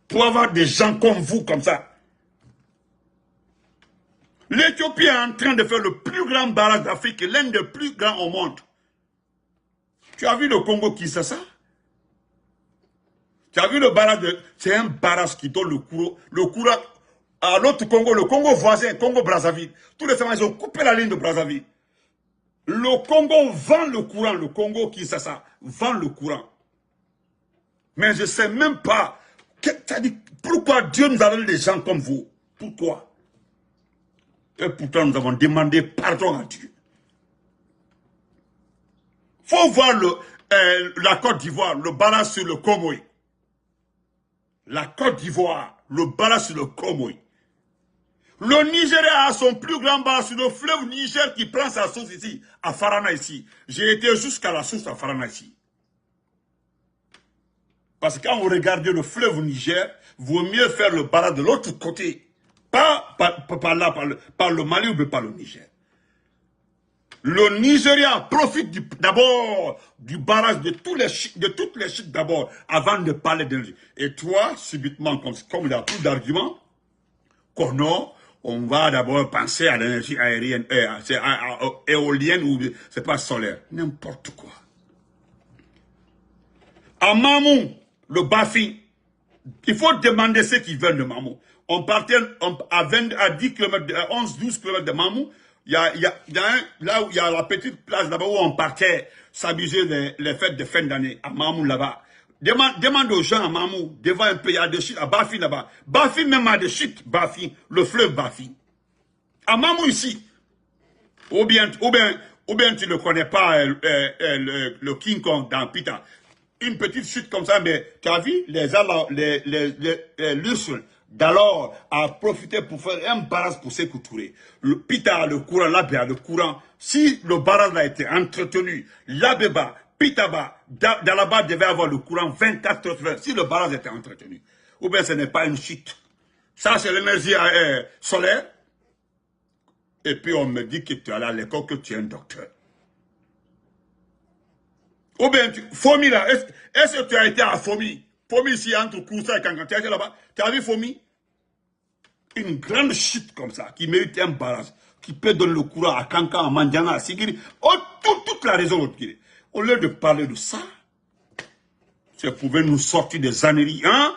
pour avoir des gens comme vous, comme ça? L'Éthiopie est en train de faire le plus grand barrage d'Afrique, l'un des plus grands au monde. Tu as vu le Congo Kinshasa? Tu as vu le barrage c'est un barrage qui donne le courant à l'autre Congo, le Congo voisin, Congo Brazzaville. Tous les semaines, ils ont coupé la ligne de Brazzaville. Le Congo vend le courant, le Congo Kinshasa vend le courant. Mais je ne sais même pas pourquoi Dieu nous a donné des gens comme vous. Pourquoi? Et pourtant, nous avons demandé pardon à Dieu. Il faut voir la Côte d'Ivoire, le barrage sur le Comoy. La Côte d'Ivoire, le barrage sur le Comoy. Le Nigeria a son plus grand barrage sur le fleuve Niger qui prend sa source ici, à Farana ici. J'ai été jusqu'à la source à Farana ici. Parce que quand vous regardez le fleuve Niger, vaut mieux faire le barrage de l'autre côté. Pas par là, par le Mali ou par le Niger. Le Nigeria profite d'abord du barrage de toutes les chutes d'abord, avant de parler d'énergie. Et toi, subitement, comme il n'y a plus d'arguments, non, on va d'abord penser à l'énergie aérienne, éolienne ou c'est pas solaire. N'importe quoi. À Mamou, le Bafi, il faut demander ceux qui veulent de Mamou. On partait à 10 km, 11-12 km de Mamou. Il y a là où il y a la petite place là-bas où on partait s'amuser les fêtes de fin d'année, à Mamou là-bas. Demande aux gens à Mamou, devant un peu, il y a des chutes, à Bafi là-bas. Bafi même a des chutes, Bafi, le fleuve Bafi. À Mamou ici. Ou bien tu ne connais pas le King Kong dans Pita. Une petite chute comme ça, mais tu as vu, l'Urs d'alors a profité pour faire un barrage pour Sékou Touré. Pita a le courant, l'Abbé a le courant. Si le barrage a été entretenu, l'Abbé Pitaba, Dalaba devait avoir le courant 24 heures sur 24 si le barrage était entretenu. Ou bien ce n'est pas une chute. Ça, c'est l'énergie solaire. Et puis on me dit que tu es allé à l'école, que tu es un docteur. Ou bien, Fomi là, est-ce que tu as été à Fomi? Fomi ici, entre Koussa et Kankan, tu as été là-bas? Tu as vu Fomi? Une grande chute comme ça, qui mérite un barrage, qui peut donner le courant à Kankan, à Mandjana, à Sigiri, toute la raison au Guinée. Au lieu de parler de ça, vous pouvez nous sortir des âneries, hein?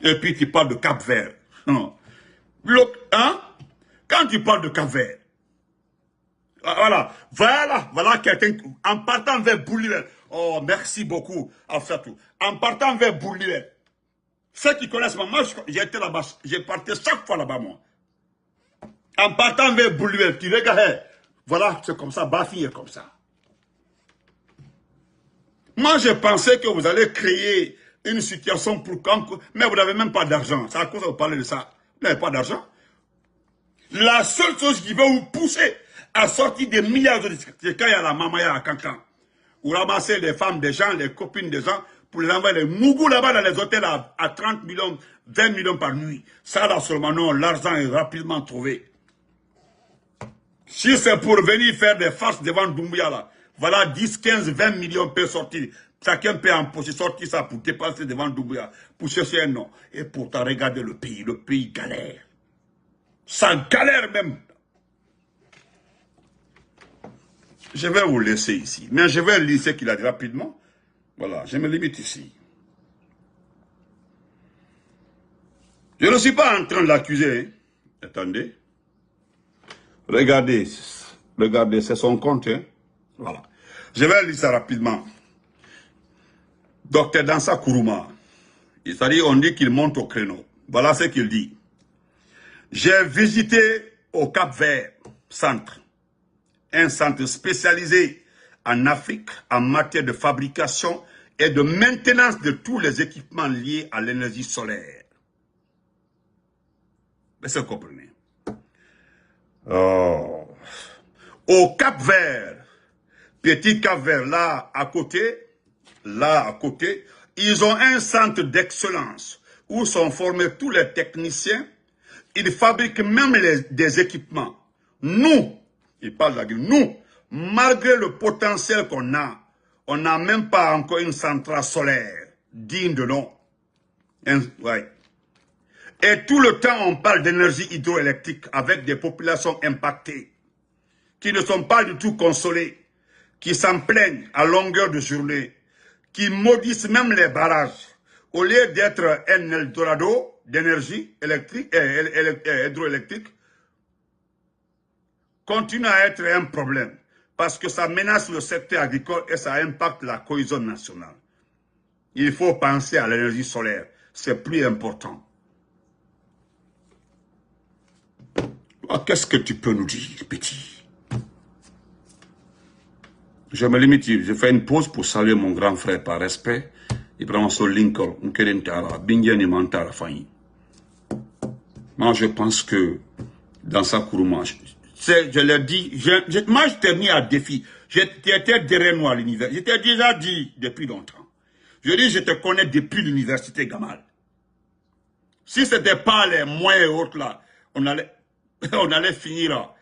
Et puis tu parles de Cap-Vert. Non. Hein? Quand tu parles de Cap-Vert, voilà quelqu'un, en partant vers Boulivel, oh merci beaucoup, Alfatou, en partant vers Boulivel, ceux qui connaissent moi, j'ai été là-bas, j'ai parti chaque fois là-bas moi. En partant vers Boulivel, tu regardes, voilà, c'est comme ça, Bafi est comme ça. Moi, je pensais que vous allez créer une situation pour quand, mais vous n'avez même pas d'argent. C'est à cause de vous parler de ça. Vous n'avez pas d'argent. La seule chose qui va vous pousser à sortir des milliards de disques, c'est quand il y a la mamaya à Cancan. Vous ramassez les femmes des gens, les copines des gens, pour les envoyer les mougous là-bas dans les hôtels à 30 millions, 20 millions par nuit. Ça là seulement, non, l'argent est rapidement trouvé. Si c'est pour venir faire des farces devant Doumbouya là, voilà 10, 15, 20 millions peuvent sortir. Chacun peut empocher, sortir ça pour dépasser devant Doumbouya, pour chercher un nom. Et pourtant, regardez le pays galère. Ça galère même. Je vais vous laisser ici. Mais je vais lire ce qu'il a dit rapidement. Voilà, je me limite ici. Je ne suis pas en train de l'accuser. Hein. Attendez. Regardez, c'est son compte. Hein. Voilà. Je vais lire ça rapidement. Docteur Dansa Kourouma. C'est-à-dire, on dit qu'il monte au créneau. Voilà ce qu'il dit. J'ai visité au Cap-Vert centre, un centre spécialisé en Afrique en matière de fabrication et de maintenance de tous les équipements liés à l'énergie solaire. Est-ce que vous comprenez? Oh. Au Cap-Vert, petit Cap-Vert, là à côté, ils ont un centre d'excellence où sont formés tous les techniciens. Ils fabriquent même des équipements. Nous, ils parlent de la guerre, nous, malgré le potentiel qu'on a, on n'a même pas encore une centrale solaire digne de nom. Ouais. Et tout le temps, on parle d'énergie hydroélectrique avec des populations impactées, qui ne sont pas du tout consolées, qui s'en plaignent à longueur de journée, qui maudissent même les barrages. Au lieu d'être un Eldorado d'énergie électrique hydroélectrique, continue à être un problème parce que ça menace le secteur agricole et ça impacte la cohésion nationale. Il faut penser à l'énergie solaire, c'est plus important. Qu'est-ce que tu peux nous dire, petit? Je me limite, je fais une pause pour saluer mon grand frère par respect. Ibrahim Lincoln, moi, je pense que dans sa Kourouma, je l'ai dit, moi, je t'ai mis à défi. J'étais derrière moi à l'université. Je t'ai déjà dit depuis longtemps. Je dis, je te connais depuis l'université Gamal. Si ce n'était pas les moyens et autres là, on allait finir là.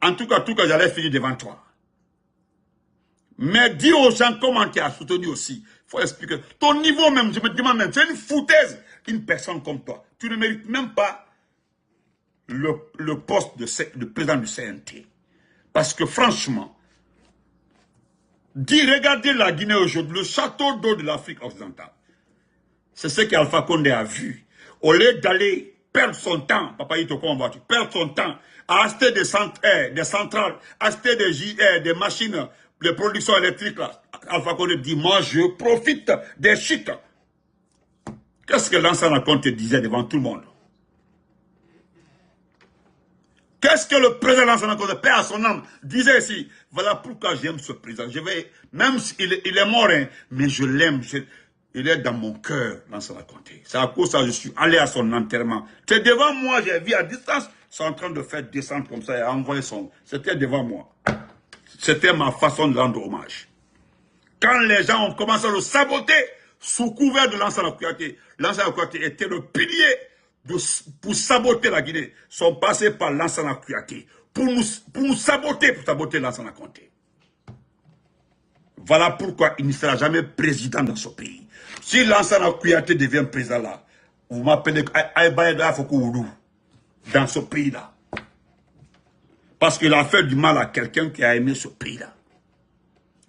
En tout cas, j'allais finir devant toi. Mais dis aux gens comment tu as soutenu aussi. Il faut expliquer. Ton niveau même, je me demande même, c'est une foutaise. Une personne comme toi. Tu ne mérites même pas le poste de président du CNT. Parce que franchement, regardez la Guinée aujourd'hui, le château d'eau de l'Afrique occidentale. C'est ce qu'Alpha Condé a vu. Au lieu d'aller perdre son temps, Papa Yito, comment vas-tu, perdre son temps à acheter des centrales, acheter des machines de production électrique, là. Alpha Condé dit, moi je profite des chutes. Qu'est-ce que Lansana Conté disait devant tout le monde? Qu'est-ce que le président Lansana Conté, paix à son âme, disait ici? Voilà pourquoi j'aime ce président. Même s'il est mort, hein, mais je l'aime. Il est dans mon cœur, Lansana Conté. C'est à cause de ça que je suis allé à son enterrement. C'est devant moi, j'ai vu à distance, ils sont en train de faire descendre comme ça et envoyer son... C'était devant moi. C'était ma façon de rendre hommage. Quand les gens ont commencé à le saboter, sous couvert de Lansana Kouyaté était le pilier pour saboter la Guinée. Ils sont passés par Lansana Kouyaté pour nous saboter, pour saboter Lansana Conté. Voilà pourquoi il ne sera jamais président dans ce pays. Si Lansana Kouyaté devient président là, vous m'appelez Aïbaïda Fokoulou dans ce pays-là. Parce qu'il a fait du mal à quelqu'un qui a aimé ce pays-là.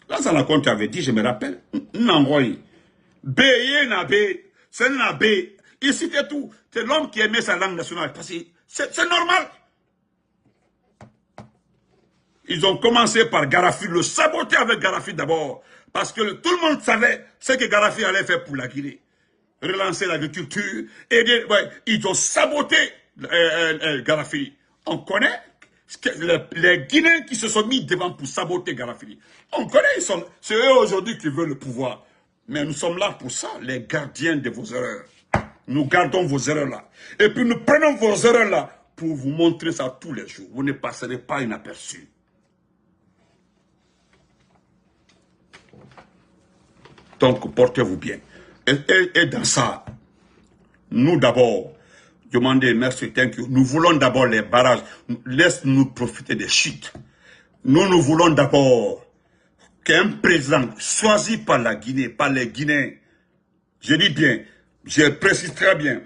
Lansana Conté avait dit, je me rappelle, Nangoy, Béyé Nabé, c'est Nabé, il citait tout. C'est l'homme qui aimait sa langue nationale. C'est normal. Ils ont commencé par Gaddafi, le saboter avec Gaddafi d'abord. Parce que tout le monde savait ce que Gaddafi allait faire pour la Guinée. Relancer l'agriculture, aider. Ouais, ils ont saboté Gaddafi. On connaît les Guinéens qui se sont mis devant pour saboter Gaddafi. On connaît, c'est eux aujourd'hui qui veulent le pouvoir. Mais nous sommes là pour ça, les gardiens de vos erreurs. Nous gardons vos erreurs là. Et puis nous prenons vos erreurs là pour vous montrer ça tous les jours. Vous ne passerez pas inaperçu. Donc portez-vous bien. Et dans ça, nous d'abord, demandez merci, thank you. Nous voulons d'abord les barrages. Laisse-nous profiter des chutes. Nous voulons d'abord qu'un président choisi par la Guinée, par les Guinéens, je dis bien, je précise très bien,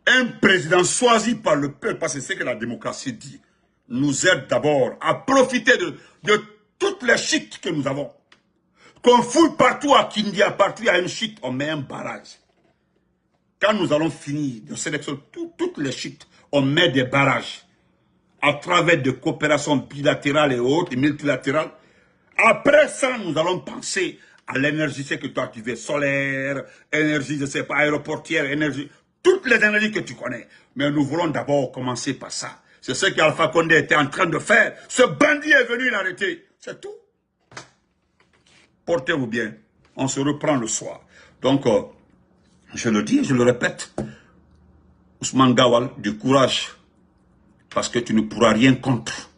un président choisi par le peuple, parce que c'est ce que la démocratie dit, nous aide d'abord à profiter de toutes les chutes que nous avons. Qu'on fouille partout à Kindia, partout il y a une chute, on met un barrage. Quand nous allons finir de sélectionner toutes les chutes, on met des barrages à travers des coopérations bilatérales et autres, et multilatérales. Après ça, nous allons penser à l'énergie, c'est que toi tu veux, solaire, énergie, je ne sais pas, aéroportière, énergie, toutes les énergies que tu connais. Mais nous voulons d'abord commencer par ça. C'est ce qu'Alpha Condé était en train de faire. Ce bandit est venu l'arrêter. C'est tout. Portez-vous bien. On se reprend le soir. Donc, je le dis, je le répète. Ousmane Gawal, du courage. Parce que tu ne pourras rien contre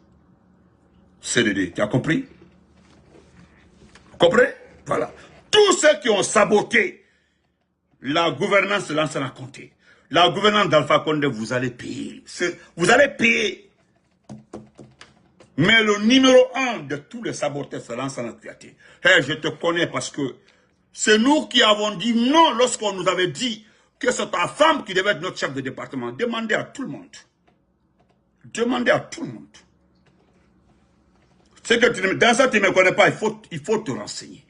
CDD. Tu as compris? Vous comprenez? Voilà. Tous ceux qui ont saboté la gouvernance de Lansana Conté, la gouvernance d'Alpha Condé, vous allez payer. Vous allez payer. Mais le numéro 1 de tous les saboteurs, c'est Lansana Kouyaté. Hey, je te connais parce que c'est nous qui avons dit non lorsqu'on nous avait dit que c'est ta femme qui devait être notre chef de département. Demandez à tout le monde. Demandez à tout le monde. C'est que dans ça, tu ne me connais pas, il faut te renseigner.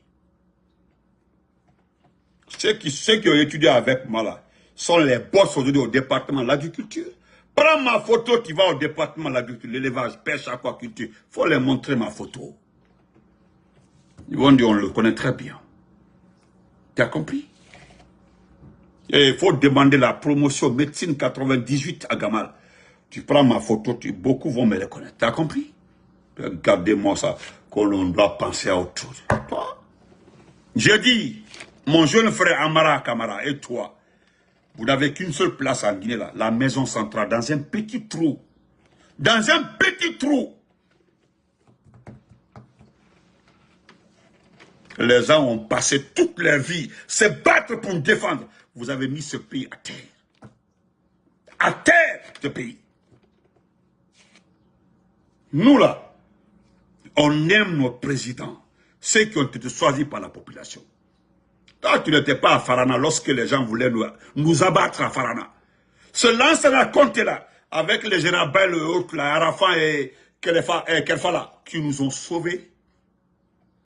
Ceux qui ont étudié avec moi là, sont les boss aujourd'hui au département de l'agriculture. Prends ma photo, tu vas au département de l'agriculture, l'élevage, pêche, aquaculture. Il faut les montrer ma photo. Ils vont dire, on le connaît très bien. Tu as compris? Et il faut demander la promotion médecine 98 à Gamal. Tu prends ma photo, beaucoup vont me reconnaître. Tu as compris? Regardez-moi ça, qu'on doit penser à autre chose. Toi, j'ai dit, mon jeune frère Amara Kamara et toi, vous n'avez qu'une seule place en Guinée, là, la maison centrale, dans un petit trou. Dans un petit trou. Les gens ont passé toute leur vie, se battre pour nous défendre. Vous avez mis ce pays à terre. À terre, ce pays. Nous, là, on aime nos présidents, ceux qui ont été choisis par la population. Toi, tu n'étais pas à Farana lorsque les gens voulaient nous abattre à Farana. Ce Lansana Conté là, avec les généraux Bayle, Arafat et Kelfala, qui nous ont sauvés.